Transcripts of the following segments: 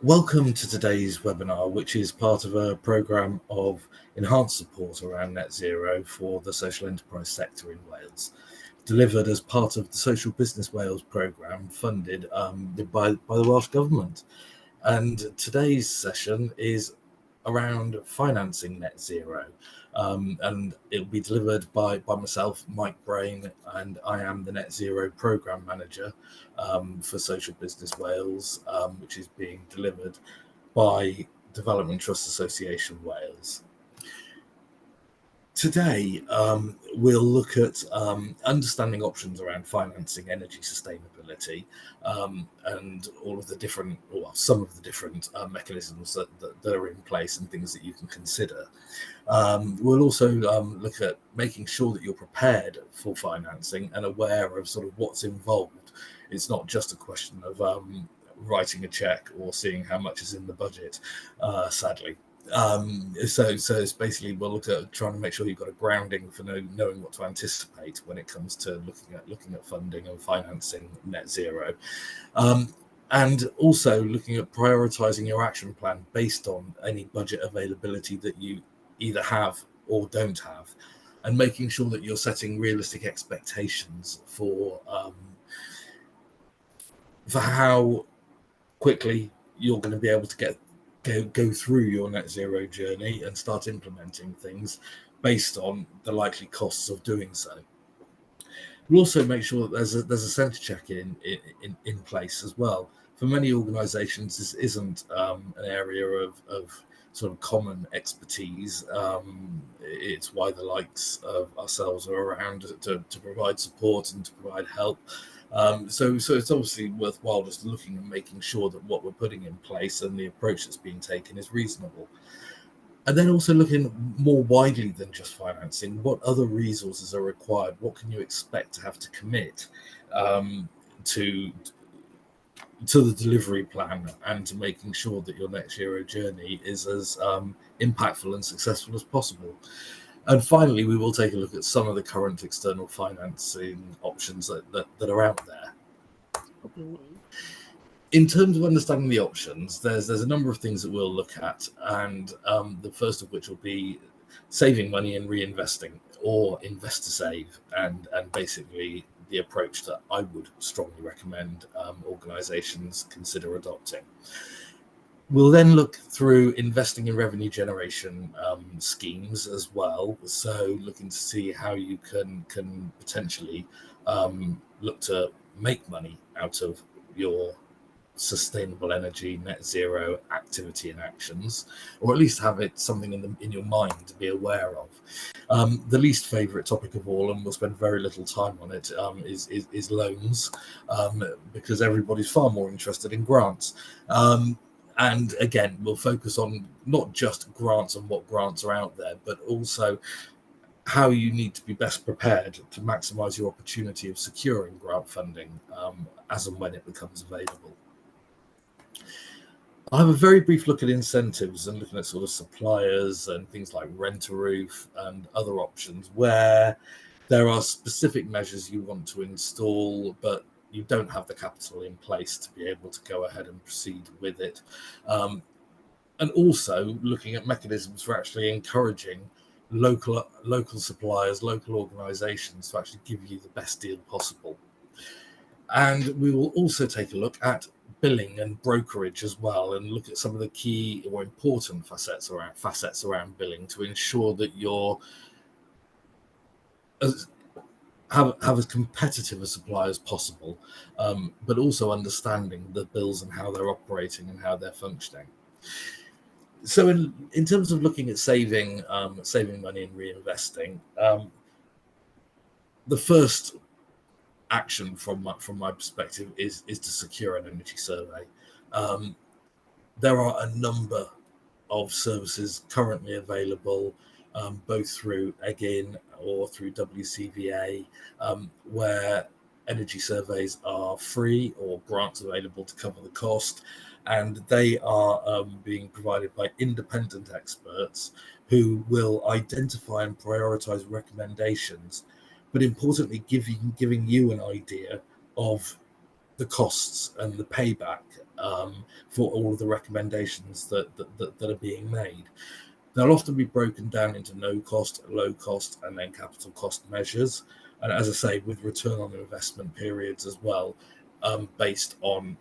Welcome to today's webinar, which is part of a programme of enhanced support around net zero for the social enterprise sector in Wales, delivered as part of the Social Business Wales programme funded by the Welsh Government. And today's session is around financing net zero. And it'll be delivered by myself, Mike Brain, and I am the Net Zero Programme Manager for Social Business Wales, which is being delivered by Development Trust Association Wales. Today, we'll look at understanding options around financing energy sustainability and all of the different, or some of the different mechanisms that are in place and things that you can consider. We'll also look at making sure that you're prepared for financing and aware of sort of what's involved. It's not just a question of writing a check or seeing how much is in the budget, sadly. So it's basically, we'll look at trying to make sure you've got a grounding for knowing what to anticipate when it comes to looking at funding and financing net zero, and also looking at prioritizing your action plan based on any budget availability that you either have or don't have, and making sure that you're setting realistic expectations for how quickly you're going to be able to go through your net zero journey and start implementing things based on the likely costs of doing so. We'll also make sure that there's a centre check in place as well. For many organisations, this isn't an area of sort of common expertise. It's why the likes of ourselves are around to provide support and to provide help. So it's obviously worthwhile just looking and making sure that what we're putting in place and the approach that's being taken is reasonable. And then also looking more widely than just financing, what other resources are required? What can you expect to have to commit to the delivery plan, and to making sure that your net zero journey is as impactful and successful as possible. And finally, we will take a look at some of the current external financing options that are out there. In terms of understanding the options, there's a number of things that we'll look at, and the first of which will be saving money and reinvesting, or invest to save, and basically the approach that I would strongly recommend organisations consider adopting. We'll then look through investing in revenue generation schemes as well. So looking to see how you can potentially look to make money out of your sustainable energy net zero activity and actions, or at least have it something in your mind to be aware of. The least favourite topic of all, and we'll spend very little time on it, is loans, because everybody's far more interested in grants. And again, we'll focus on not just grants and what grants are out there, but also how you need to be best prepared to maximise your opportunity of securing grant funding as and when it becomes available. I'll have a very brief look at incentives and looking at sort of suppliers and things like rent-a-roof and other options where there are specific measures you want to install, but you don't have the capital in place to be able to go ahead and proceed with it. And also looking at mechanisms for actually encouraging local suppliers, local organisations to actually give you the best deal possible. And we will also take a look at billing and brokerage as well, and look at some of the key or important facets around billing to ensure that you're have as competitive a supply as possible, but also understanding the bills and how they're operating and how they're functioning. So in terms of looking at saving money and reinvesting, the first action from my perspective is to secure an energy survey. There are a number of services currently available, both through EGIN or through WCVA, where energy surveys are free or grants available to cover the cost, and they are being provided by independent experts who will identify and prioritise recommendations, but importantly giving you an idea of the costs and the payback for all of the recommendations that are being made. They'll often be broken down into no cost, low cost, and then capital cost measures. And as I say, with return on investment periods as well, based on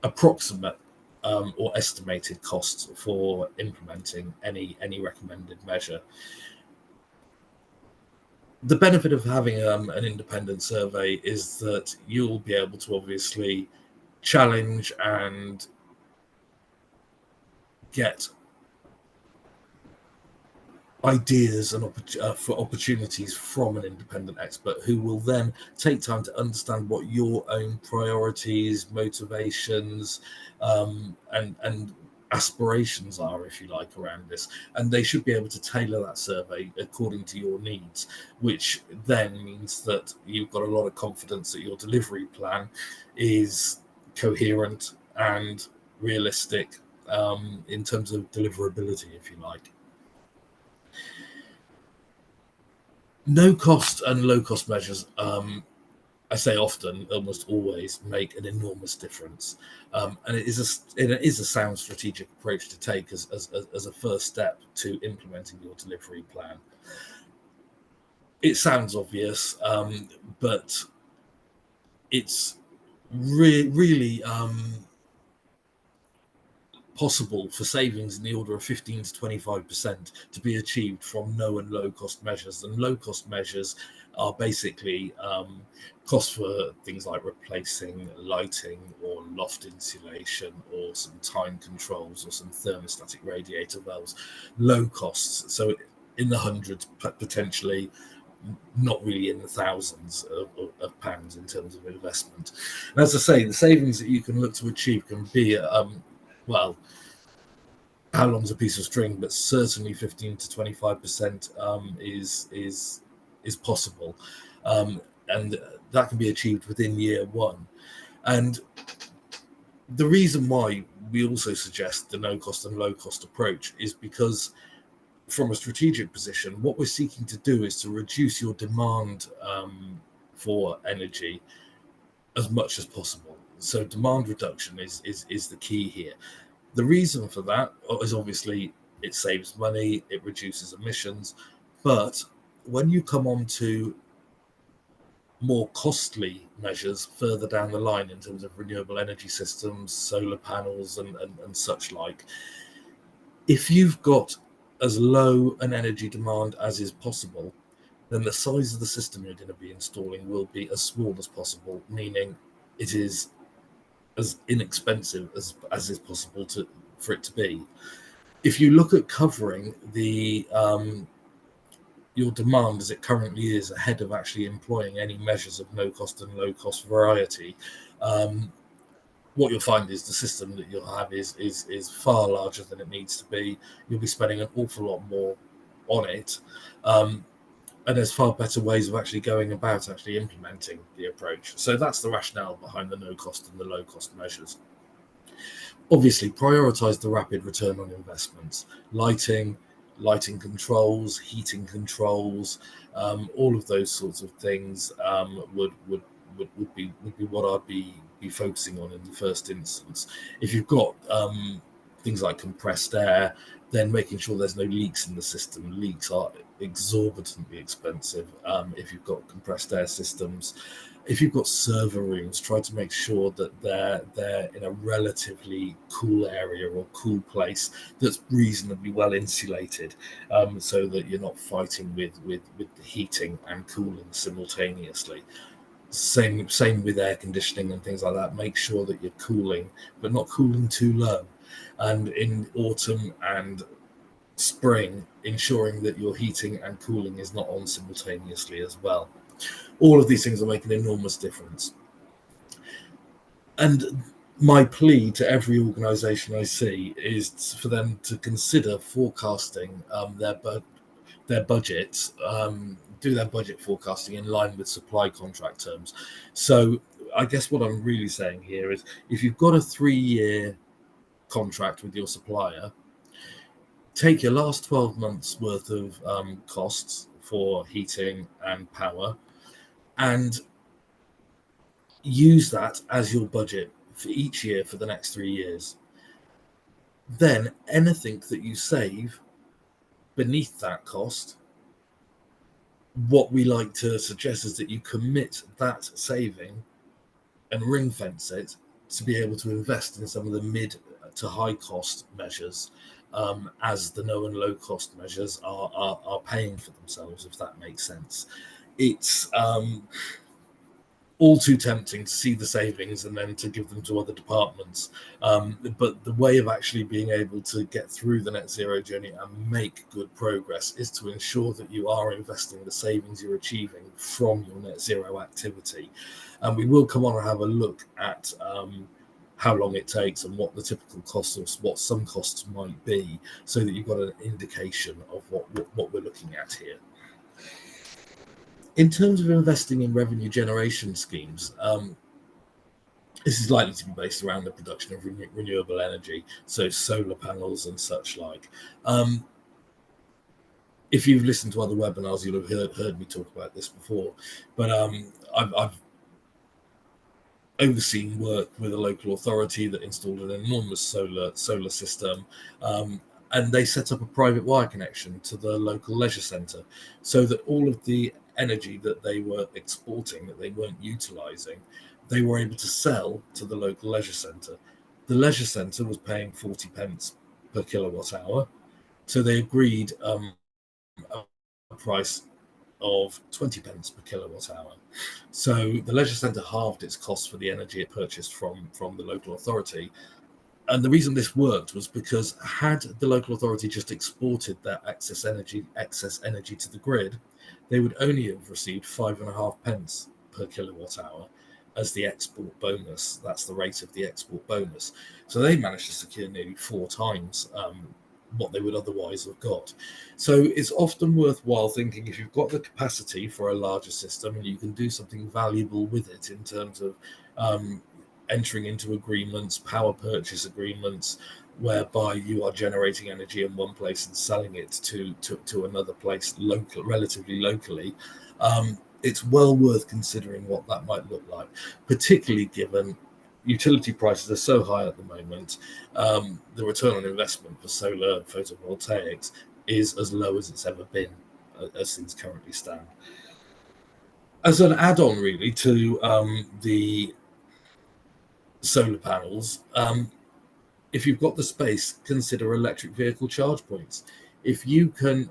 approximate or estimated costs for implementing any recommended measure. The benefit of having an independent survey is that you'll be able to obviously challenge and get ideas and for opportunities from an independent expert who will then take time to understand what your own priorities, motivations, and aspirations are, if you like, around this. And they should be able to tailor that survey according to your needs, which then means that you've got a lot of confidence that your delivery plan is coherent and realistic in terms of deliverability, if you like. No cost and low cost measures, I say often, almost always, make an enormous difference. And it is a sound strategic approach to take as a first step to implementing your delivery plan. It sounds obvious, but it's really possible for savings in the order of 15 to 25% to be achieved from no and low cost measures. And low cost measures are basically costs for things like replacing lighting or loft insulation or some time controls or some thermostatic radiator valves. Low costs, so in the hundreds, potentially, not really in the thousands of pounds in terms of investment. And as I say, the savings that you can look to achieve can be well, how long's a piece of string, but certainly 15 to 25% is possible, and that can be achieved within year one. And the reason why we also suggest the no cost and low cost approach is because, from a strategic position, what we're seeking to do is to reduce your demand for energy as much as possible. So demand reduction is the key here. The reason for that is obviously it saves money, it reduces emissions, but when you come on to more costly measures further down the line in terms of renewable energy systems, solar panels and such like, if you've got as low an energy demand as is possible, then the size of the system you're going to be installing will be as small as possible, meaning it is as inexpensive as is possible for it to be. If you look at covering the your demand as it currently is ahead of actually employing any measures of no cost and low cost variety, what you'll find is the system that you'll have is far larger than it needs to be. You'll be spending an awful lot more on it. And there's far better ways of actually going about actually implementing the approach. So that's the rationale behind the no cost and the low cost measures. Obviously, prioritize the rapid return on investments, lighting controls, heating controls, all of those sorts of things would be what I'd be focusing on in the first instance. If you've got things like compressed air, then making sure there's no leaks in the system. Leaks are exorbitantly expensive if you've got compressed air systems. If you've got server rooms, try to make sure that they're in a relatively cool area or cool place that's reasonably well insulated, so that you're not fighting with the heating and cooling simultaneously. Same with air conditioning and things like that. Make sure that you're cooling, but not cooling too low. And in autumn and spring, ensuring that your heating and cooling is not on simultaneously as well. All of these things will make an enormous difference. And my plea to every organisation I see is for them to consider forecasting their budgets, do their budget forecasting in line with supply contract terms. So I guess what I'm really saying here is, if you've got a 3-year contract with your supplier, take your last 12 months worth of costs for heating and power, and use that as your budget for each year for the next 3 years. Then anything that you save beneath that cost, what we like to suggest is that you commit that saving and ring fence it to be able to invest in some of the mid to high cost measures, as the no and low cost measures are paying for themselves, if that makes sense. It's all too tempting to see the savings and then to give them to other departments. But the way of actually being able to get through the net zero journey and make good progress is to ensure that you are investing the savings you're achieving from your net zero activity. And we will come on and have a look at how long it takes and what the typical costs or what some costs might be, so that you've got an indication of what we're looking at here. In terms of investing in revenue generation schemes, this is likely to be based around the production of renewable energy, so solar panels and such like. If you've listened to other webinars, you'll have heard me talk about this before, but I've overseen work with a local authority that installed an enormous solar system, and they set up a private wire connection to the local leisure centre, so that all of the energy that they were exporting, that they weren't utilising, they were able to sell to the local leisure centre. The leisure centre was paying 40 pence per kilowatt hour, so they agreed a price of 20 pence per kilowatt hour. So the leisure centre halved its costs for the energy it purchased from the local authority. And the reason this worked was because had the local authority just exported that excess energy to the grid, they would only have received 5.5 pence per kilowatt hour as the export bonus. That's the rate of the export bonus. So they managed to secure nearly 4 times what they would otherwise have got. So it's often worthwhile thinking, if you've got the capacity for a larger system and you can do something valuable with it in terms of entering into agreements, power purchase agreements, whereby you are generating energy in one place and selling it to another place relatively locally, it's well worth considering what that might look like, particularly given utility prices are so high at the moment. The return on investment for solar photovoltaics is as low as it's ever been, as things currently stand. As an add-on, really, to the solar panels, if you've got the space, consider electric vehicle charge points. If you can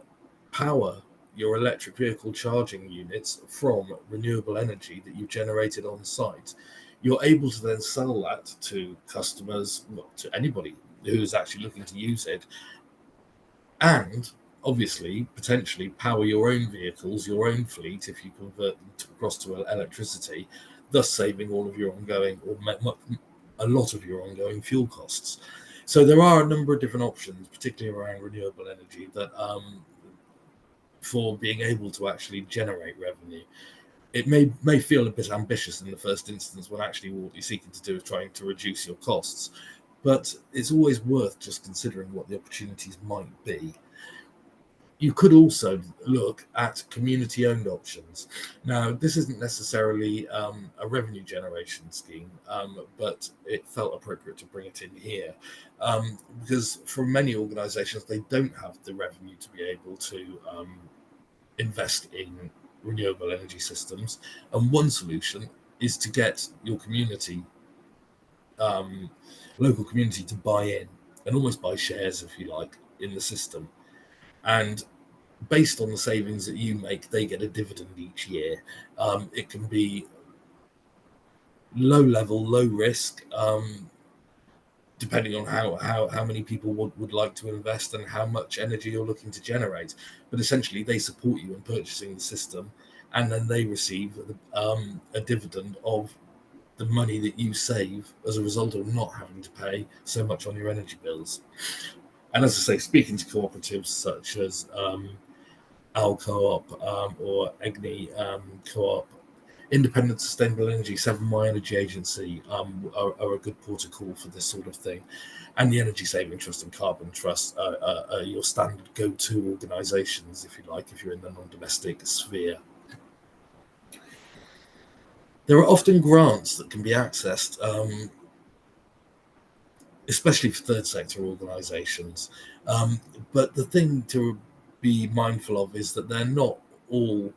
power your electric vehicle charging units from renewable energy that you've generated on site, you're able to then sell that to customers, to anybody who's actually looking to use it, and obviously potentially power your own vehicles, your own fleet, if you convert them across to electricity, thus saving all of your ongoing, or a lot of your ongoing fuel costs. So there are a number of different options, particularly around renewable energy, that for being able to actually generate revenue. It may feel a bit ambitious in the first instance, when actually what you're seeking to do is trying to reduce your costs, but it's always worth just considering what the opportunities might be. You could also look at community-owned options. Now, this isn't necessarily a revenue generation scheme, but it felt appropriate to bring it in here, because for many organisations, they don't have the revenue to be able to invest in renewable energy systems. And one solution is to get your community, local community, to buy in and almost buy shares, if you like, in the system. And based on the savings that you make, they get a dividend each year. It can be low level, low risk, depending on how many people would like to invest and how much energy you're looking to generate. But essentially, they support you in purchasing the system, and then they receive a dividend of the money that you save as a result of not having to pay so much on your energy bills. And as I say, speaking to cooperatives such as Al Co-op or EGNI Co-op, Independent Sustainable Energy, 7Y Energy Agency are a good port of call for this sort of thing. And the Energy Saving Trust and Carbon Trust are your standard go-to organisations, if you like, if you're in the non-domestic sphere. There are often grants that can be accessed, especially for third sector organisations. But the thing to be mindful of is that they're not all,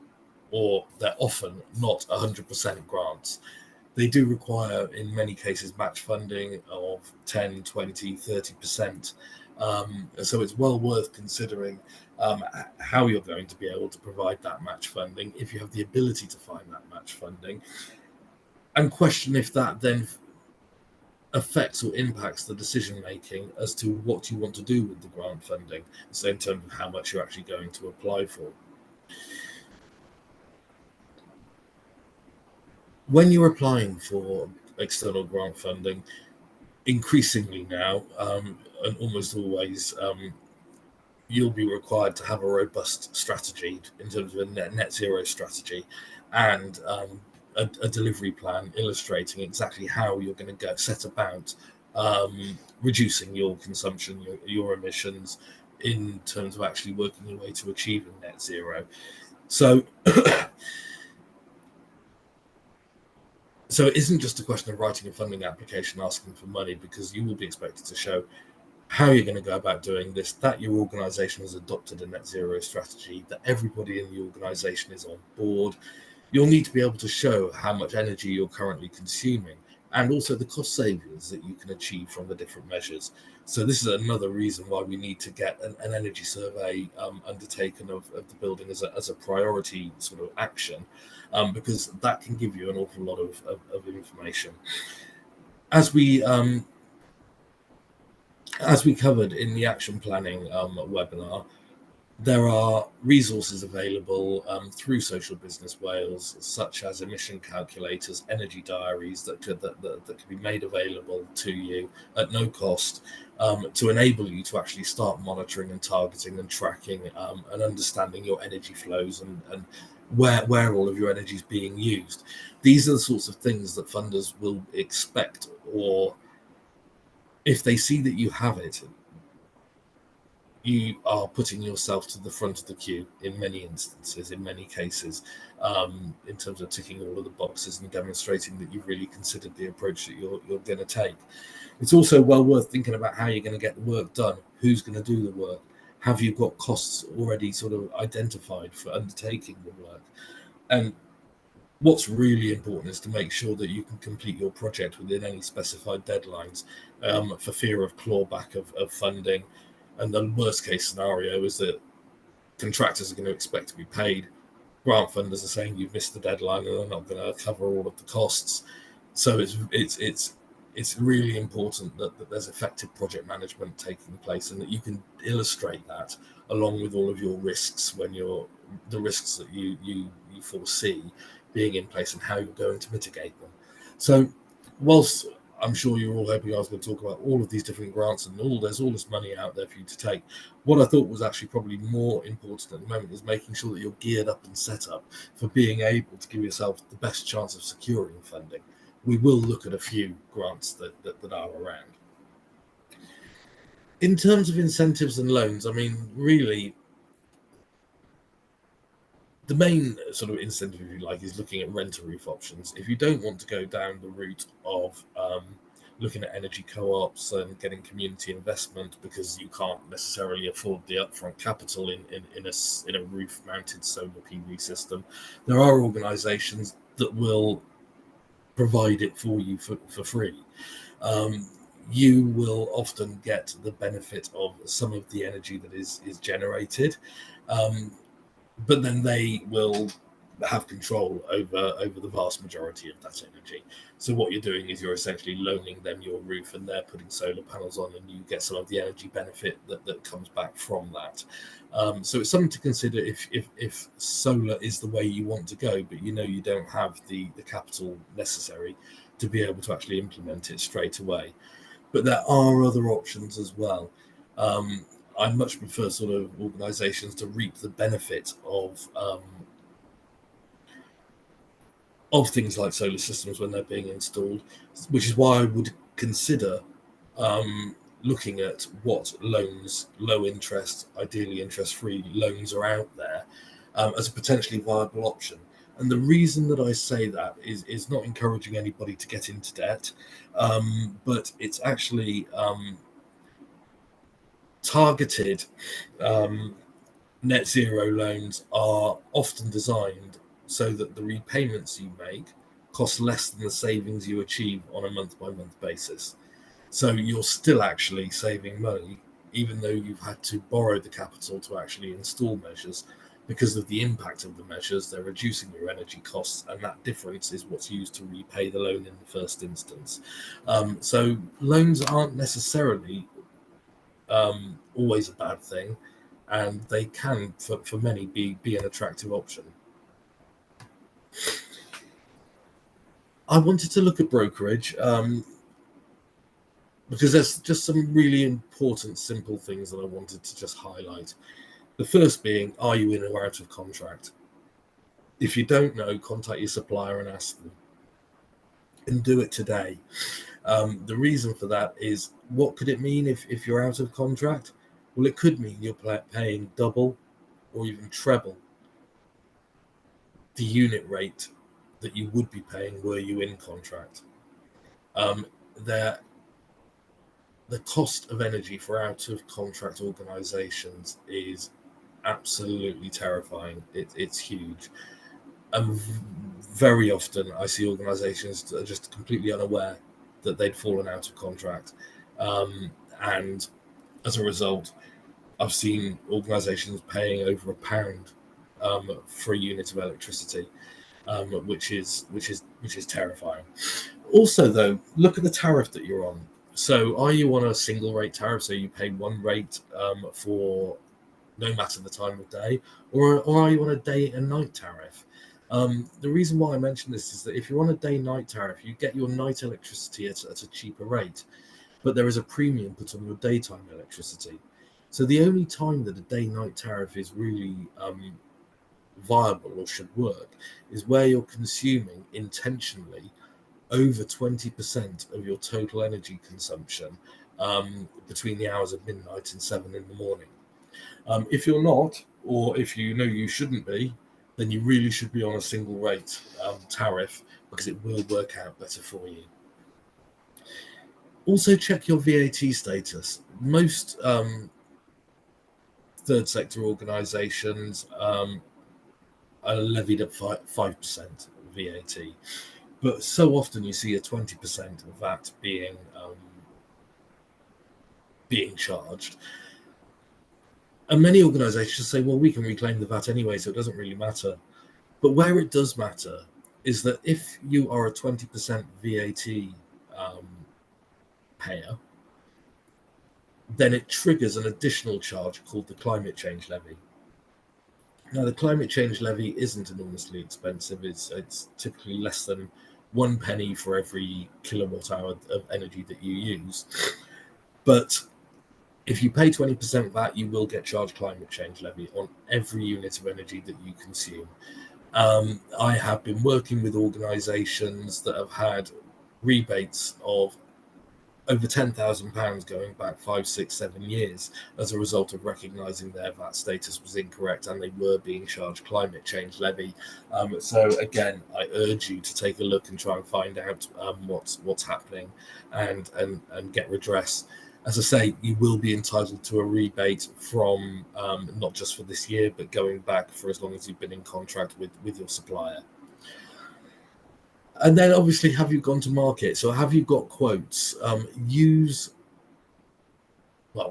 or they're often not 100% grants. They do require, in many cases, match funding of 10, 20, 30%. So it's well worth considering how you're going to be able to provide that match funding, if you have the ability to find that match funding, and question if that then affects or impacts the decision making as to what you want to do with the grant funding, so in terms of how much you're actually going to apply for. When you're applying for external grant funding, increasingly now, and almost always, you'll be required to have a robust strategy in terms of a net zero strategy, and a delivery plan illustrating exactly how you're going to set about reducing your consumption, your emissions, in terms of actually working your way to achieving net zero. So it isn't just a question of writing a funding application asking for money, because you will be expected to show how you're going to go about doing this, that your organisation has adopted a net zero strategy, that everybody in the organisation is on board. You'll need to be able to show how much energy you're currently consuming, and also the cost savings that you can achieve from the different measures. So this is another reason why we need to get an energy survey undertaken of the building as a priority sort of action, because that can give you an awful lot of information. As we covered in the action planning webinar, there are resources available through Social Business Wales, such as emission calculators, energy diaries that can be made available to you at no cost, to enable you to actually start monitoring and targeting and tracking and understanding your energy flows and where all of your energy is being used. These are the sorts of things that funders will expect, or if they see that you have it, you are putting yourself to the front of the queue in many instances, in many cases, in terms of ticking all of the boxes and demonstrating that you've really considered the approach that you're going to take. It's also well worth thinking about how you're going to get the work done, who's going to do the work, have you got costs already sort of identified for undertaking the work. And what's really important is to make sure that you can complete your project within any specified deadlines, for fear of clawback of funding. And the worst case scenario is that contractors are going to expect to be paid. Grant funders are saying you've missed the deadline and they're not going to cover all of the costs. So it's really important that there's effective project management taking place, and that you can illustrate that along with all of your risks, when the risks that you foresee being in place, and how you're going to mitigate them. So whilst I'm sure you're all hoping I was going to talk about all of these different grants and there's all this money out there for you to take, what I thought was actually probably more important at the moment is making sure that you're geared up and set up for being able to give yourself the best chance of securing funding. We will look at a few grants that are around. In terms of incentives and loans, I mean, really, the main sort of incentive, if you like, is looking at rent-a-roof options. If you don't want to go down the route of looking at energy co-ops and getting community investment because you can't necessarily afford the upfront capital in a roof-mounted solar PV system, there are organisations that will provide it for you for free. You will often get the benefit of some of the energy that is generated, but then they will have control over the vast majority of that energy. So what you're doing is you're essentially loaning them your roof, and they're putting solar panels on, and you get some of the energy benefit that comes back from that. So it's something to consider if solar is the way you want to go, but you don't have the capital necessary to be able to actually implement it straight away. But there are other options as well. I much prefer sort of organisations to reap the benefit of things like solar systems when they're being installed, which is why I would consider looking at what loans, low interest, ideally interest-free loans, are out there as a potentially viable option. And the reason that I say that is not encouraging anybody to get into debt, but it's actually targeted. Net zero loans are often designed so that the repayments you make cost less than the savings you achieve on a month-by-month basis. So you're still actually saving money, even though you've had to borrow the capital to actually install measures. Because of the impact of the measures, they're reducing your energy costs, and that difference is what's used to repay the loan in the first instance. So loans aren't necessarily always a bad thing, and they can, for many, be an attractive option. I wanted to look at brokerage because there's just some really important, simple things that I wanted to just highlight. The first being, are you in or out of contract? If you don't know, contact your supplier and ask them. And do it today. The reason for that is, what could it mean if you're out of contract? Well, it could mean you're paying double or even treble the unit rate that you would be paying were you in contract. The cost of energy for out of contract organisations is absolutely terrifying. It's huge. Very often I see organisations that are just completely unaware that they'd fallen out of contract. And as a result, I've seen organisations paying over £1 for a unit of electricity, which is terrifying. Also, though, look at the tariff that you're on. So are you on a single rate tariff, so you pay one rate for no matter the time of day, or are you on a day and night tariff? The reason why I mention this is that if you're on a day-night tariff, you get your night electricity at a cheaper rate, but there is a premium put on your daytime electricity. So the only time that a day-night tariff is really viable or should work is where you're consuming intentionally over 20% of your total energy consumption between the hours of midnight and 7 in the morning. If you're not, or if you know you shouldn't be, then you really should be on a single rate tariff, because it will work out better for you. Also, check your VAT status. Most third sector organisations are levied at 5% VAT, but so often you see a 20% of VAT being charged. And many organisations say, well, we can reclaim the VAT anyway, so it doesn't really matter. But where it does matter is that if you are a 20% VAT payer, then it triggers an additional charge called the climate change levy. Now, the climate change levy isn't enormously expensive. It's typically less than 1 penny for every kilowatt hour of energy that you use. But if you pay 20% VAT, you will get charged climate change levy on every unit of energy that you consume. I have been working with organisations that have had rebates of over £10,000 going back 5, 6, 7 years as a result of recognising their VAT status was incorrect and they were being charged climate change levy. So again, I urge you to take a look and try and find out what's happening and get redress. As I say, you will be entitled to a rebate from not just for this year, but going back for as long as you've been in contract with your supplier. And then obviously, have you gone to market? So have you got quotes?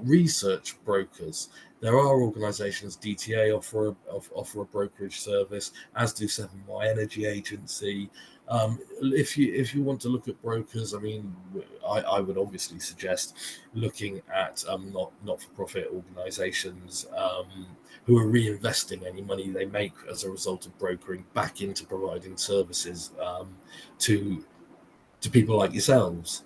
Research brokers. There are organisations, DTA offer a brokerage service, as do 7Y Energy Agency. If you want to look at brokers, I mean, I would obviously suggest looking at not-for-profit organisations who are reinvesting any money they make as a result of brokering back into providing services to people like yourselves.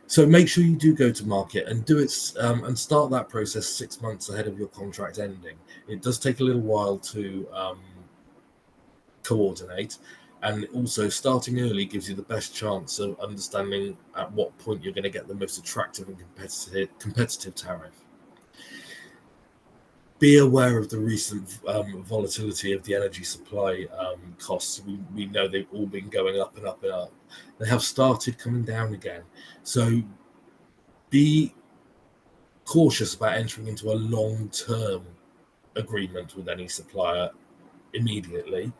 So make sure you do go to market and do it and start that process 6 months ahead of your contract ending. It does take a little while to coordinate, and also starting early gives you the best chance of understanding at what point you're going to get the most attractive and competitive tariff. Be aware of the recent volatility of the energy supply costs. We know they've all been going up and up and up. They have started coming down again. So be cautious about entering into a long-term agreement with any supplier immediately.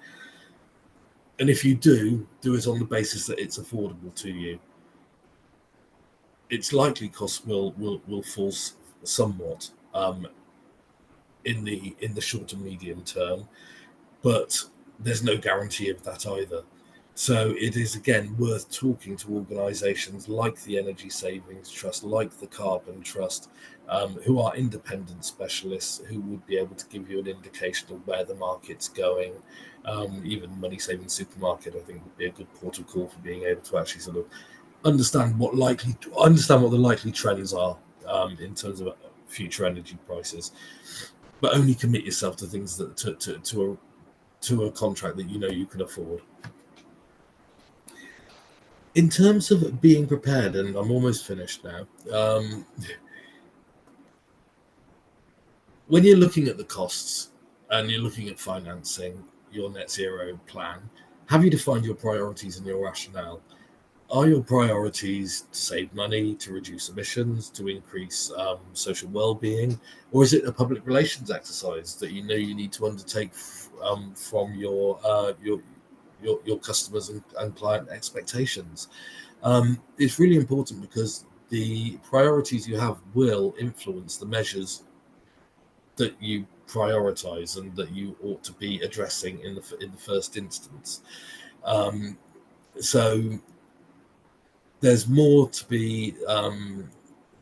And if you do it on the basis that it's affordable to you. Its likely costs will fall somewhat in the short to medium term, but there's no guarantee of that either. So it is again worth talking to organisations like the Energy Savings Trust, like the Carbon Trust, who are independent specialists who would be able to give you an indication of where the market's going. Even Money Saving Supermarket, I think, would be a good port of call for being able to actually sort of understand what the likely trends are in terms of future energy prices, but only commit yourself to things that to a contract that you can afford. In terms of being prepared, and I'm almost finished now, when you're looking at the costs and you're looking at financing your net zero plan, have you defined your priorities and your rationale? Are your priorities to save money, to reduce emissions, to increase social well-being, or is it a public relations exercise that you need to undertake from your customers and client expectations? It's really important because the priorities you have will influence the measures that you prioritize and that you ought to be addressing in the first instance. So there's more to be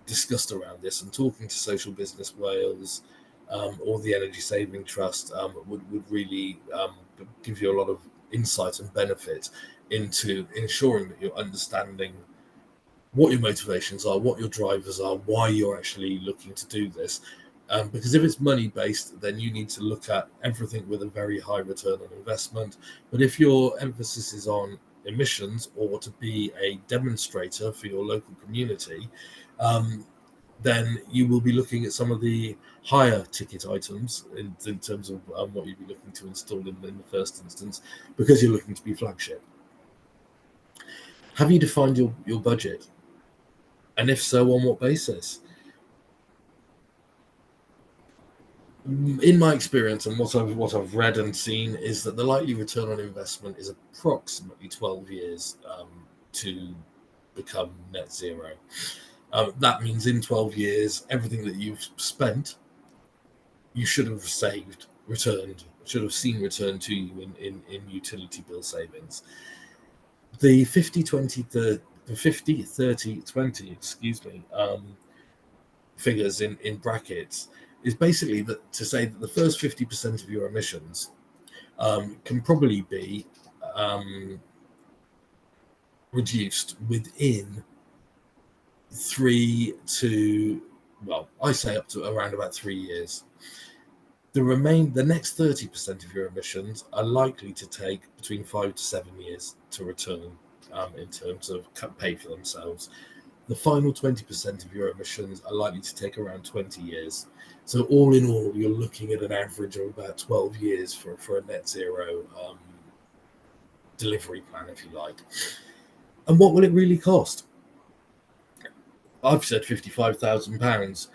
discussed around this, and talking to Social Business Wales or the Energy Saving Trust would really give you a lot of insight and benefit into ensuring that you're understanding what your motivations are, what your drivers are, why you're actually looking to do this. Because if it's money-based, then you need to look at everything with a very high return on investment. But if your emphasis is on emissions or to be a demonstrator for your local community, then you will be looking at some of the higher ticket items in terms of what you'd be looking to install in the first instance, because you're looking to be flagship. Have you defined your budget? And if so, on what basis? In my experience and what I've read and seen is that the likely return on investment is approximately 12 years to become net zero. That means in 12 years, everything that you've spent, you should have saved, should have seen returned to you in utility bill savings. The 50-30-20 figures in brackets is basically that to say that the first 50% of your emissions can probably be reduced within 3 to, well, I say up to around about 3 years. The next 30% of your emissions are likely to take between 5 to 7 years to return in terms of pay for themselves. The final 20% of your emissions are likely to take around 20 years. So all in all, you're looking at an average of about 12 years for a net zero delivery plan, if you like. And what will it really cost? I've said £55,000.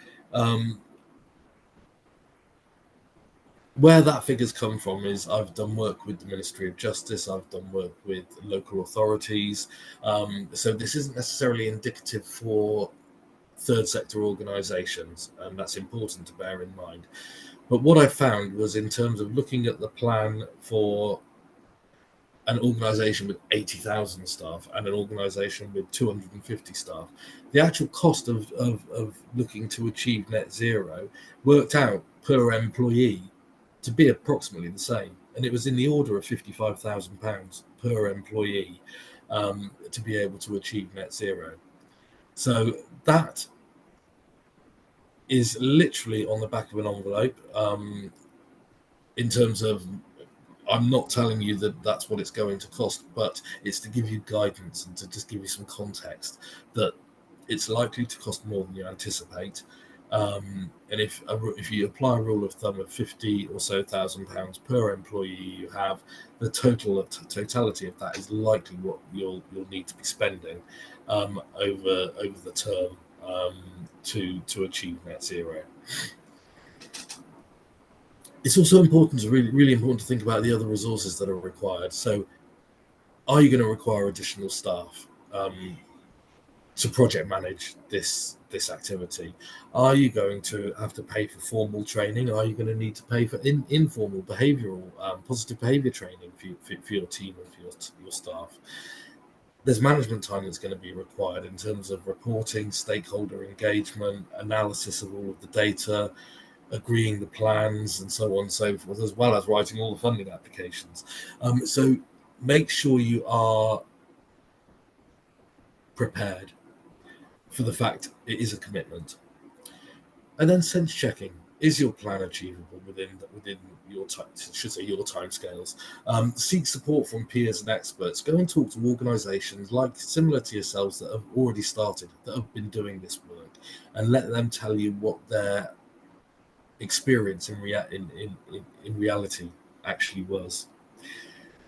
Where that figure's come from is I've done work with the Ministry of Justice, I've done work with local authorities. So this isn't necessarily indicative for third sector organisations, and that's important to bear in mind. But what I found was, in terms of looking at the plan for an organisation with 80,000 staff and an organisation with 250 staff, the actual cost of looking to achieve net zero worked out per employee to be approximately the same. And it was in the order of £55,000 per employee to be able to achieve net zero. So that is literally on the back of an envelope. In terms of, I'm not telling you that that's what it's going to cost, but it's to give you guidance and to just give you some context that it's likely to cost more than you anticipate. And if you apply a rule of thumb of 50 or so £1,000 per employee you have, the totality of that is likely what you'll need to be spending over the term to achieve net zero. It's also important really important to think about the other resources that are required. So, are you going to require additional staff to project manage this activity? Are you going to have to pay for formal training? Are you going to need to pay for informal behavioural, positive behaviour training for your team and for your staff? There's management time that's going to be required in terms of reporting, stakeholder engagement, analysis of all of the data, agreeing the plans, and so on and so forth, as well as writing all the funding applications. So make sure you are prepared for the fact it is a commitment. And then sense checking. Is your plan achievable within your timescales? Seek support from peers and experts. Go and talk to organisations similar to yourselves that have already started, that have been doing this work, and let them tell you what their experience in reality actually was.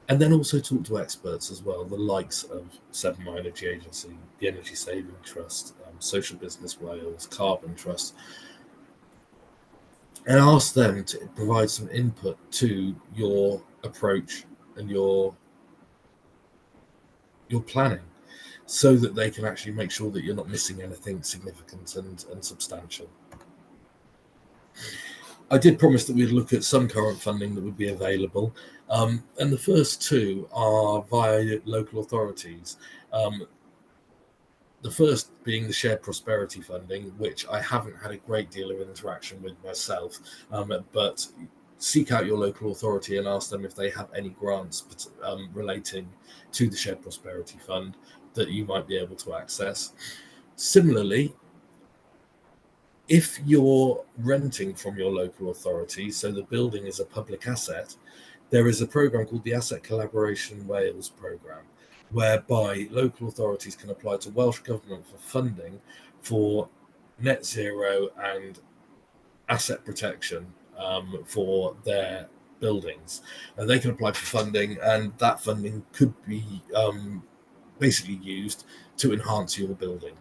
And then also talk to experts as well, the likes of Severn Energy Agency, the Energy Saving Trust, Social Business Wales, Carbon Trust, and ask them to provide some input to your approach and your planning, so that they can actually make sure that you're not missing anything significant and substantial. I did promise that we'd look at some current funding that would be available, and the first two are via local authorities. The first being the shared prosperity funding, which I haven't had a great deal of interaction with myself, but seek out your local authority and ask them if they have any grants relating to the shared prosperity fund that you might be able to access. Similarly, if you're renting from your local authority, so the building is a public asset, there is a programme called the Asset Collaboration Wales programme, whereby local authorities can apply to Welsh Government for funding for net zero and asset protection for their buildings. And they can apply for funding, and that funding could be basically used to enhance your building.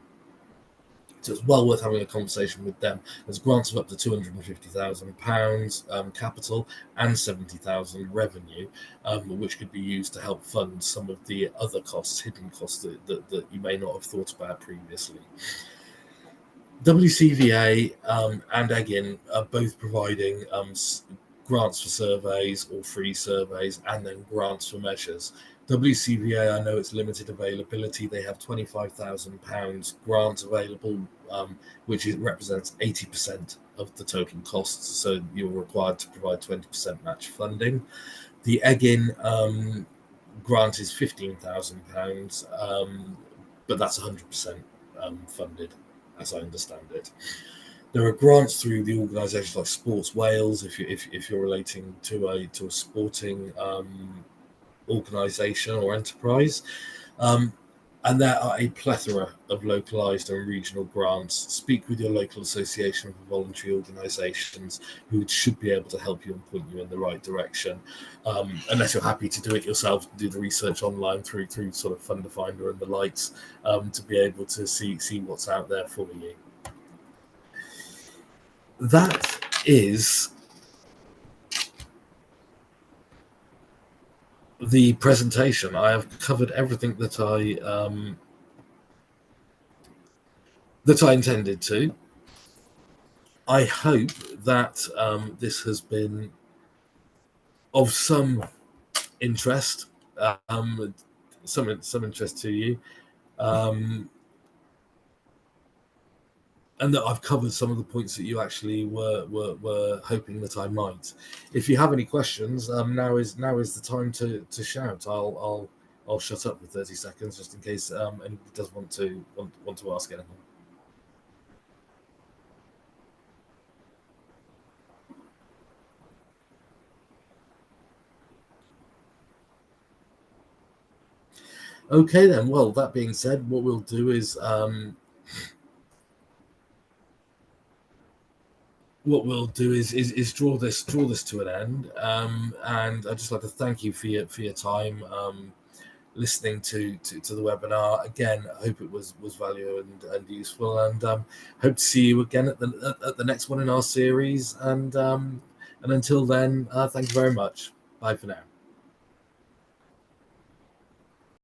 So it's well worth having a conversation with them. There's grants of up to £250,000 capital and £70,000 revenue, which could be used to help fund some of the other costs, hidden costs that you may not have thought about previously. WCVA and EGIN are both providing grants for surveys or free surveys, and then grants for measures. WCVA, I know it's limited availability. They have £25,000 grant available, which represents 80% of the total costs. So you're required to provide 20% match funding. The EGIN grant is £15,000, but that's 100% funded, as I understand it. There are grants through the organisations like Sports Wales, if you're relating to a sporting organisation or enterprise, and there are a plethora of localised and regional grants. Speak with your local association for voluntary organisations, who should be able to help you and point you in the right direction, unless you're happy to do it yourself, do the research online through sort of Funder Finder and the likes, to be able to see what's out there for you. That is the presentation. I have covered everything that I intended to. I hope that this has been of some interest, some interest to you, and that I've covered some of the points that you actually were hoping that I might. If you have any questions, now is the time to shout. I'll shut up for 30 seconds just in case anybody does want to ask anything. Okay then. Well, that being said, what we'll do is what we'll do is draw this to an end, and I'd just like to thank you for your time listening to the webinar. Again, I hope it was valuable and useful, and hope to see you again at the next one in our series. And until then, thank you very much. Bye for now.